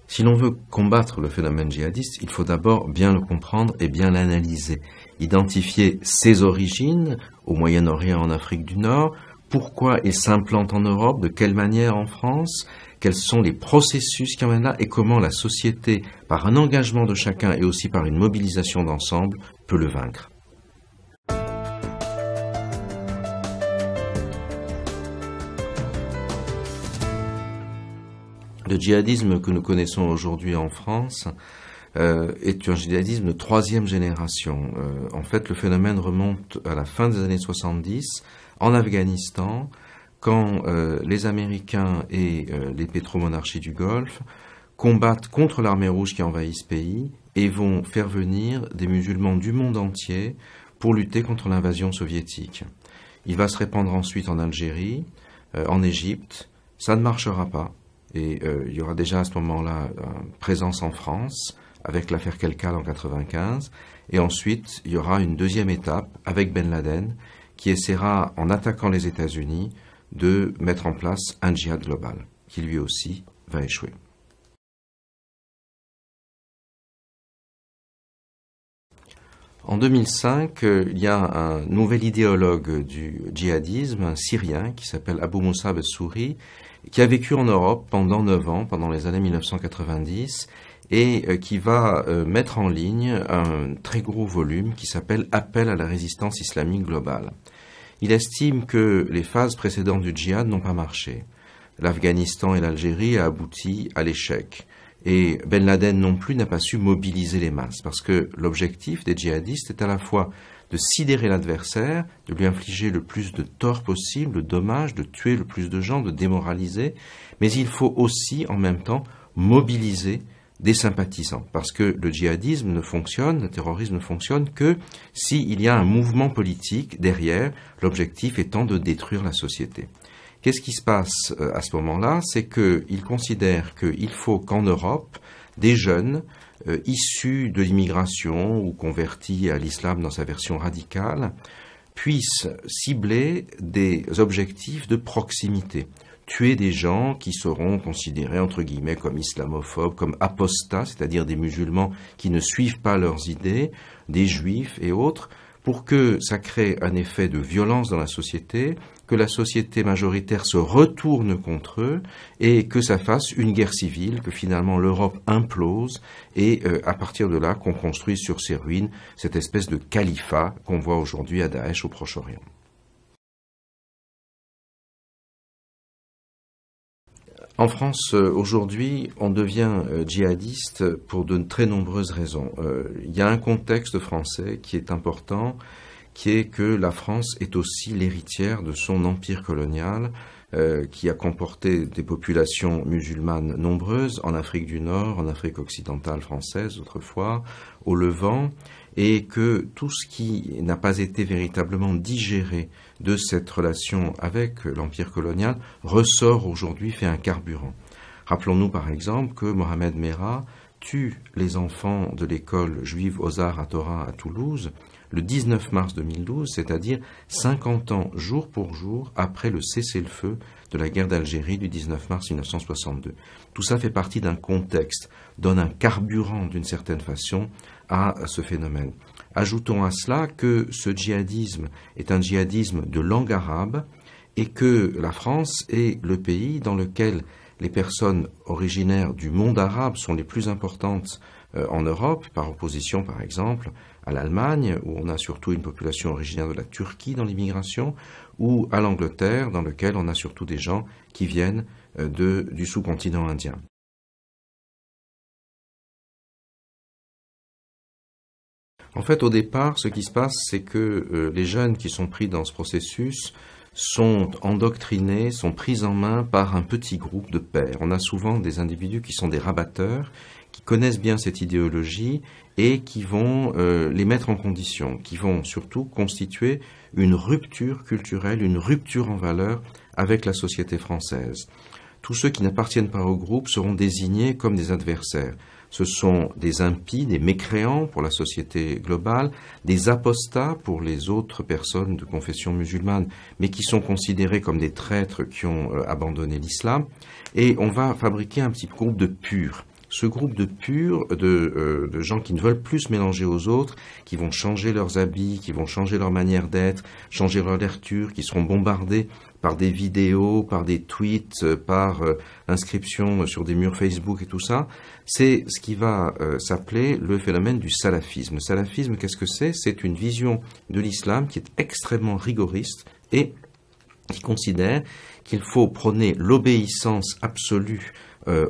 Si l'on veut combattre le phénomène djihadiste, il faut d'abord bien le comprendre et bien l'analyser. Identifier ses origines au Moyen-Orient et en Afrique du Nord, pourquoi il s'implante en Europe, de quelle manière en France, quels sont les processus qui emmènent là et comment la société, par un engagement de chacun et aussi par une mobilisation d'ensemble, peut le vaincre. Le djihadisme que nous connaissons aujourd'hui en France est un djihadisme de troisième génération. En fait, le phénomène remonte à la fin des années 70 en Afghanistan, quand les Américains et les pétromonarchies du Golfe combattent contre l'armée rouge qui envahit ce pays et vont faire venir des musulmans du monde entier pour lutter contre l'invasion soviétique. Il va se répandre ensuite en Algérie, en Égypte. Ça ne marchera pas. Et il y aura déjà à ce moment-là une présence en France, avec l'affaire Kelkal en 1995. Et ensuite, il y aura une deuxième étape avec Ben Laden, qui essaiera, en attaquant les États-Unis, de mettre en place un djihad global, qui lui aussi va échouer. En 2005, il y a un nouvel idéologue du djihadisme, un Syrien, qui s'appelle Abu Musab al-Souri, qui a vécu en Europe pendant 9 ans, pendant les années 1990, et qui va mettre en ligne un très gros volume qui s'appelle « Appel à la résistance islamique globale ». Il estime que les phases précédentes du djihad n'ont pas marché. L'Afghanistan et l'Algérie a abouti à l'échec. Et Ben Laden non plus n'a pas su mobiliser les masses, parce que l'objectif des djihadistes est à la fois de sidérer l'adversaire, de lui infliger le plus de tort possible, de dommages, de tuer le plus de gens, de démoraliser, mais il faut aussi en même temps mobiliser des sympathisants, parce que le djihadisme ne fonctionne, le terrorisme ne fonctionne que s'il y a un mouvement politique derrière, l'objectif étant de détruire la société. Qu'est-ce qui se passe à ce moment-là? C'est qu'ils considèrent qu'il faut qu'en Europe, des jeunes issus de l'immigration ou convertis à l'islam dans sa version radicale puissent cibler des objectifs de proximité. Tuer des gens qui seront considérés, entre guillemets, comme islamophobes, comme apostats, c'est-à-dire des musulmans qui ne suivent pas leurs idées, des juifs et autres, pour que ça crée un effet de violence dans la société, que la société majoritaire se retourne contre eux et que ça fasse une guerre civile, que finalement l'Europe implose et à partir de là qu'on construise sur ses ruines cette espèce de califat qu'on voit aujourd'hui à Daesh au Proche-Orient. En France, aujourd'hui, on devient djihadiste pour de très nombreuses raisons. Il y a un contexte français qui est important, qui est que la France est aussi l'héritière de son empire colonial, qui a comporté des populations musulmanes nombreuses en Afrique du Nord, en Afrique occidentale française autrefois, au Levant, et que tout ce qui n'a pas été véritablement digéré de cette relation avec l'empire colonial ressort aujourd'hui, fait un carburant. Rappelons-nous par exemple que Mohamed Merah tue les enfants de l'école juive Ozar HaTorah à Toulouse le 19 mars 2012, c'est-à-dire 50 ans jour pour jour après le cessez-le-feu de la guerre d'Algérie du 19 mars 1962. Tout ça fait partie d'un contexte, donne un carburant d'une certaine façon à ce phénomène. Ajoutons à cela que ce djihadisme est un djihadisme de langue arabe et que la France est le pays dans lequel les personnes originaires du monde arabe sont les plus importantes en Europe, par opposition par exemple à l'Allemagne, où on a surtout une population originaire de la Turquie dans l'immigration, ou à l'Angleterre, dans lequel on a surtout des gens qui viennent du sous-continent indien. En fait, au départ, ce qui se passe, c'est que les jeunes qui sont pris dans ce processus sont endoctrinés, sont pris en main par un petit groupe de pairs. On a souvent des individus qui sont des rabatteurs, qui connaissent bien cette idéologie et qui vont les mettre en condition, qui vont surtout constituer une rupture culturelle, une rupture en valeur avec la société française. Tous ceux qui n'appartiennent pas au groupe seront désignés comme des adversaires. Ce sont des impies, des mécréants pour la société globale, des apostats pour les autres personnes de confession musulmane, mais qui sont considérés comme des traîtres qui ont abandonné l'islam. Et on va fabriquer un petit groupe de purs. ce groupe de gens qui ne veulent plus se mélanger aux autres, qui vont changer leurs habits, qui vont changer leur manière d'être, changer leur lecture, qui seront bombardés par des vidéos, par des tweets, par inscription sur des murs Facebook et tout ça, c'est ce qui va s'appeler le phénomène du salafisme. Le salafisme, qu'est-ce que c'est? C'est une vision de l'islam qui est extrêmement rigoriste et qui considère qu'il faut prôner l'obéissance absolue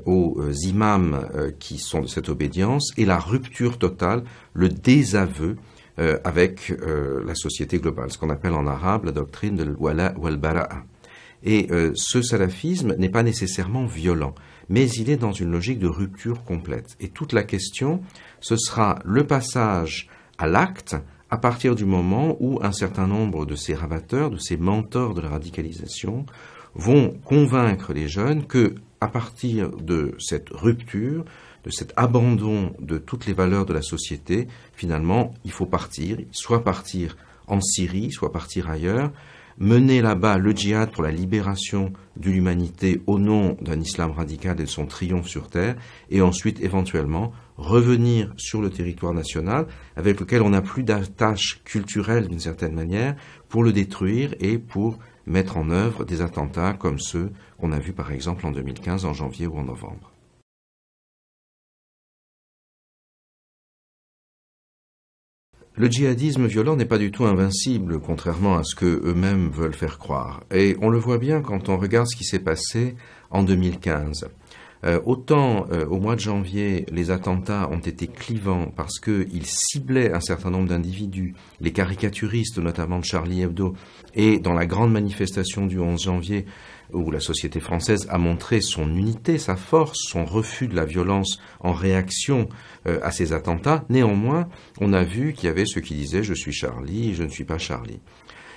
aux imams qui sont de cette obédience et la rupture totale, le désaveu avec la société globale, ce qu'on appelle en arabe la doctrine de l'wala wal bara'a. Et ce salafisme n'est pas nécessairement violent, mais il est dans une logique de rupture complète. Et toute la question, ce sera le passage à l'acte à partir du moment où un certain nombre de ces rabatteurs, de ces mentors de la radicalisation, vont convaincre les jeunes que, à partir de cette rupture, de cet abandon de toutes les valeurs de la société, finalement, il faut partir, soit partir en Syrie, soit partir ailleurs, mener là-bas le djihad pour la libération de l'humanité au nom d'un islam radical et de son triomphe sur terre, et ensuite, éventuellement, revenir sur le territoire national, avec lequel on n'a plus d'attache culturelle d'une certaine manière, pour le détruire et pour mettre en œuvre des attentats comme ceux qu'on a vus par exemple en 2015, en janvier ou en novembre. Le djihadisme violent n'est pas du tout invincible, contrairement à ce que eux-mêmes veulent faire croire. Et on le voit bien quand on regarde ce qui s'est passé en 2015. Autant au mois de janvier, les attentats ont été clivants parce qu'ils ciblaient un certain nombre d'individus, les caricaturistes notamment de Charlie Hebdo, et dans la grande manifestation du 11 janvier, où la société française a montré son unité, sa force, son refus de la violence en réaction à ces attentats. Néanmoins, on a vu qu'il y avait ceux qui disaient « je suis Charlie, je ne suis pas Charlie ».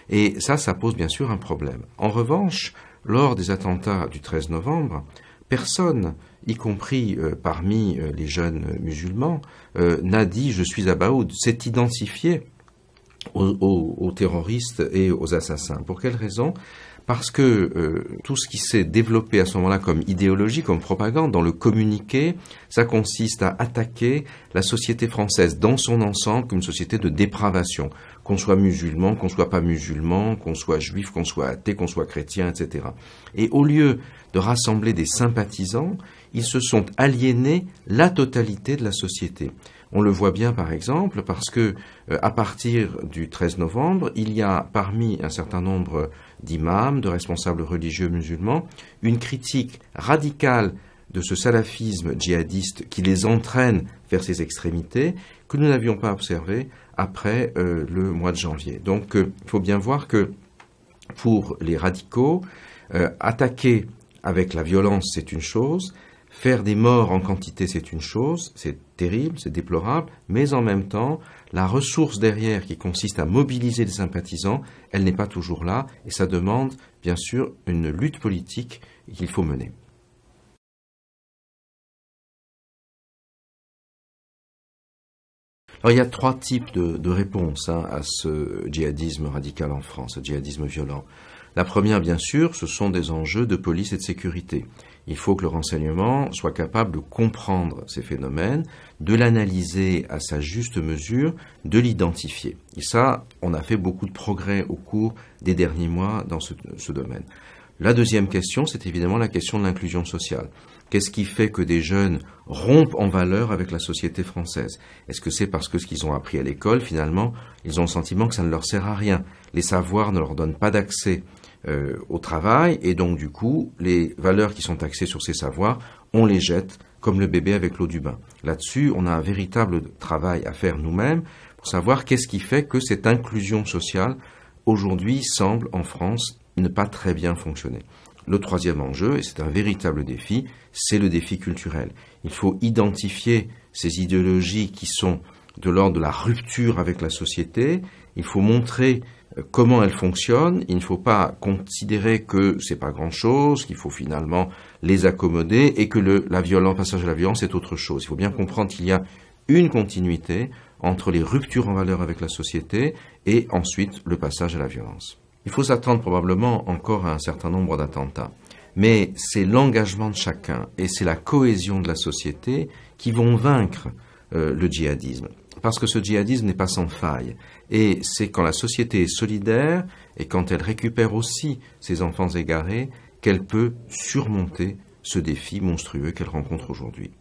Et ça pose bien sûr un problème. En revanche, lors des attentats du 13 novembre, personne, y compris parmi les jeunes musulmans, n'a dit « je suis Abaoud », s'est identifié aux terroristes et aux assassins. Pour quelle raison ? Parce que tout ce qui s'est développé à ce moment-là comme idéologie, comme propagande, dans le communiqué, ça consiste à attaquer la société française dans son ensemble comme une société de dépravation. Qu'on soit musulman, qu'on soit pas musulman, qu'on soit juif, qu'on soit athée, qu'on soit chrétien, etc. Et au lieu de rassembler des sympathisants, ils se sont aliénés la totalité de la société. On le voit bien par exemple parce que à partir du 13 novembre, il y a parmi un certain nombre d'imams, de responsables religieux musulmans, une critique radicale de ce salafisme djihadiste qui les entraîne vers ces extrémités que nous n'avions pas observé après le mois de janvier. Donc il faut bien voir que pour les radicaux, attaquer avec la violence c'est une chose, faire des morts en quantité, c'est une chose, c'est terrible, c'est déplorable, mais en même temps, la ressource derrière qui consiste à mobiliser les sympathisants, elle n'est pas toujours là, et ça demande, bien sûr, une lutte politique qu'il faut mener. Alors, il y a trois types de réponses à ce djihadisme radical en France, ce djihadisme violent. La première, bien sûr, ce sont des enjeux de police et de sécurité. Il faut que le renseignement soit capable de comprendre ces phénomènes, de l'analyser à sa juste mesure, de l'identifier. Et ça, on a fait beaucoup de progrès au cours des derniers mois dans ce domaine. La deuxième question, c'est évidemment la question de l'inclusion sociale. Qu'est-ce qui fait que des jeunes rompent en valeur avec la société française? Est-ce que c'est parce que ce qu'ils ont appris à l'école, finalement, ils ont le sentiment que ça ne leur sert à rien? Les savoirs ne leur donnent pas d'accès au travail, et donc du coup, les valeurs qui sont axées sur ces savoirs, on les jette comme le bébé avec l'eau du bain. Là-dessus, on a un véritable travail à faire nous-mêmes pour savoir qu'est-ce qui fait que cette inclusion sociale, aujourd'hui, semble en France ne pas très bien fonctionner. Le troisième enjeu, et c'est un véritable défi, c'est le défi culturel. Il faut identifier ces idéologies qui sont de l'ordre de la rupture avec la société, il faut montrer comment elles fonctionnent, il ne faut pas considérer que c'est pas grand-chose, qu'il faut finalement les accommoder et que le passage à la violence est autre chose. Il faut bien comprendre qu'il y a une continuité entre les ruptures en valeur avec la société et ensuite le passage à la violence. Il faut s'attendre probablement encore à un certain nombre d'attentats. mais c'est l'engagement de chacun et c'est la cohésion de la société qui vont vaincre le djihadisme. Parce que ce djihadisme n'est pas sans faille. Et c'est quand la société est solidaire et quand elle récupère aussi ses enfants égarés qu'elle peut surmonter ce défi monstrueux qu'elle rencontre aujourd'hui.